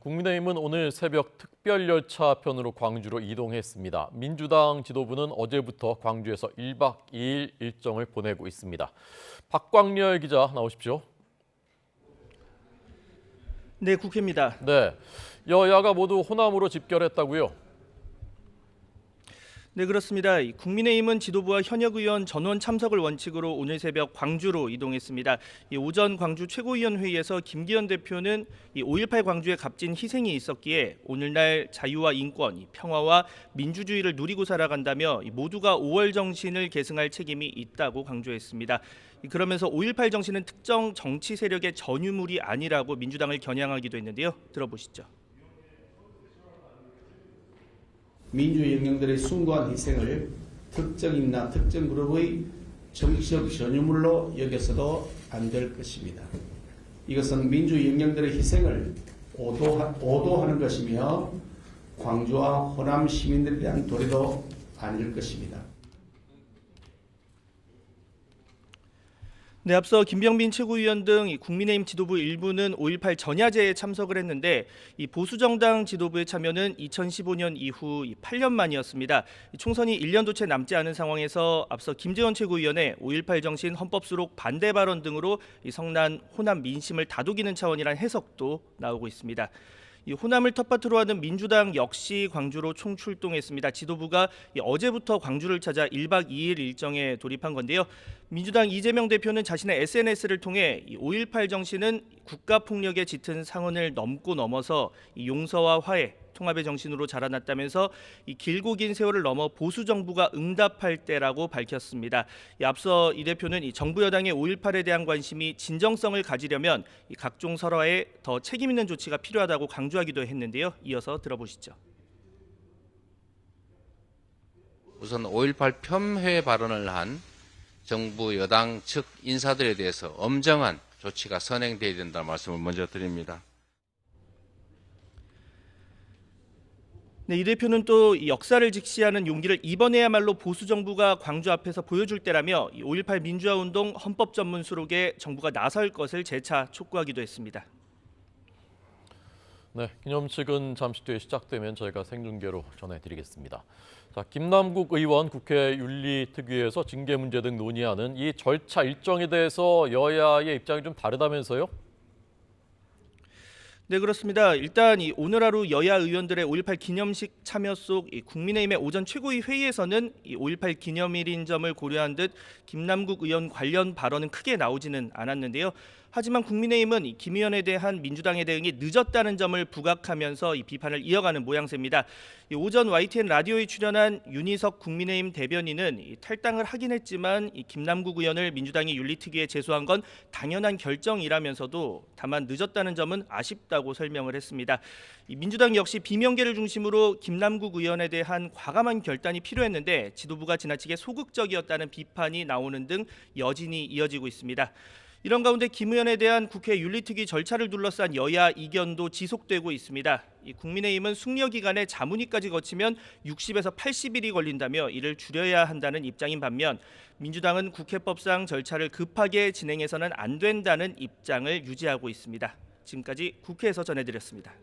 국민의힘은 오늘 새벽 특별열차편으로 광주로 이동했습니다. 민주당 지도부는 어제부터 광주에서 1박 2일 일정을 보내고 있습니다. 박광렬 기자 나오십시오. 네, 국회입니다. 네, 여야가 모두 호남으로 집결했다고요? 네, 그렇습니다. 국민의힘은 지도부와 현역 의원 전원 참석을 원칙으로 오늘 새벽 광주로 이동했습니다. 오전 광주 최고위원회의에서 김기현 대표는 5.18 광주에 값진 희생이 있었기에 오늘날 자유와 인권, 평화와 민주주의를 누리고 살아간다며 모두가 5월 정신을 계승할 책임이 있다고 강조했습니다. 그러면서 5.18 정신은 특정 정치 세력의 전유물이 아니라고 민주당을 겨냥하기도 했는데요. 들어보시죠. 민주 영령들의 숭고한 희생을 특정인이나 특정 그룹의 정치적 전유물로 여겨서도 안 될 것입니다. 이것은 민주 영령들의 희생을 오도하는 것이며 광주와 호남 시민들에 대한 도리도 아닐 것입니다. 네, 앞서 김병민 최고위원 등 국민의힘 지도부 일부는 5.18 전야제에 참석을 했는데 이 보수정당 지도부의 참여는 2015년 이후 8년 만이었습니다. 총선이 1년도 채 남지 않은 상황에서 앞서 김재원 최고위원의 5.18 정신 헌법 수록 반대 발언 등으로 성난 호남 민심을 다독이는 차원이란 해석도 나오고 있습니다. 이 호남을 텃밭으로 하는 민주당 역시 광주로 총출동했습니다. 지도부가 어제부터 광주를 찾아 1박 2일 일정에 돌입한 건데요. 민주당 이재명 대표는 자신의 SNS를 통해 5.18 정신은 국가폭력에 짙은 상흔을 넘어서 용서와 화해, 통합의 정신으로 자라났다면서 길고 긴 세월을 넘어 보수 정부가 응답할 때라고 밝혔습니다. 앞서 이 대표는 정부 여당의 5.18에 대한 관심이 진정성을 가지려면 각종 설화에 더 책임 있는 조치가 필요하다고 강조하기도 했는데요. 이어서 들어보시죠. 우선 5.18 폄훼 발언을 한 정부 여당 측 인사들에 대해서 엄정한 조치가 선행돼야 된다는 말씀을 먼저 드립니다. 네, 이 대표는 또 역사를 직시하는 용기를 이번에야말로 보수 정부가 광주 앞에서 보여줄 때라며 5.18 민주화 운동 헌법 전문 수록에 정부가 나설 것을 재차 촉구하기도 했습니다. 네, 기념식은 잠시 뒤에 시작되면 저희가 생중계로 전해드리겠습니다. 자, 김남국 의원 국회 윤리특위에서 징계 문제 등 논의하는 이 절차 일정에 대해서 여야의 입장이 좀 다르다면서요? 네, 그렇습니다. 일단 오늘 하루 여야 의원들의 5.18 기념식 참여 속 국민의힘의 오전 최고위 회의에서는 5.18 기념일인 점을 고려한 듯 김남국 의원 관련 발언은 크게 나오지는 않았는데요. 하지만 국민의힘은 김 의원에 대한 민주당의 대응이 늦었다는 점을 부각하면서 비판을 이어가는 모양새입니다. 오전 YTN 라디오에 출연한 윤희석 국민의힘 대변인은 탈당을 하긴 했지만 김남국 의원을 민주당이 윤리특위에 제소한 건 당연한 결정이라면서도 다만 늦었다는 점은 아쉽다고 설명을 했습니다. 민주당 역시 비명계를 중심으로 김남국 의원에 대한 과감한 결단이 필요했는데 지도부가 지나치게 소극적이었다는 비판이 나오는 등 여진이 이어지고 있습니다. 이런 가운데 김 의원에 대한 국회 윤리특위 절차를 둘러싼 여야 이견도 지속되고 있습니다. 국민의힘은 숙려 기간에 자문위까지 거치면 60에서 80일이 걸린다며 이를 줄여야 한다는 입장인 반면 민주당은 국회법상 절차를 급하게 진행해서는 안 된다는 입장을 유지하고 있습니다. 지금까지 국회에서 전해드렸습니다.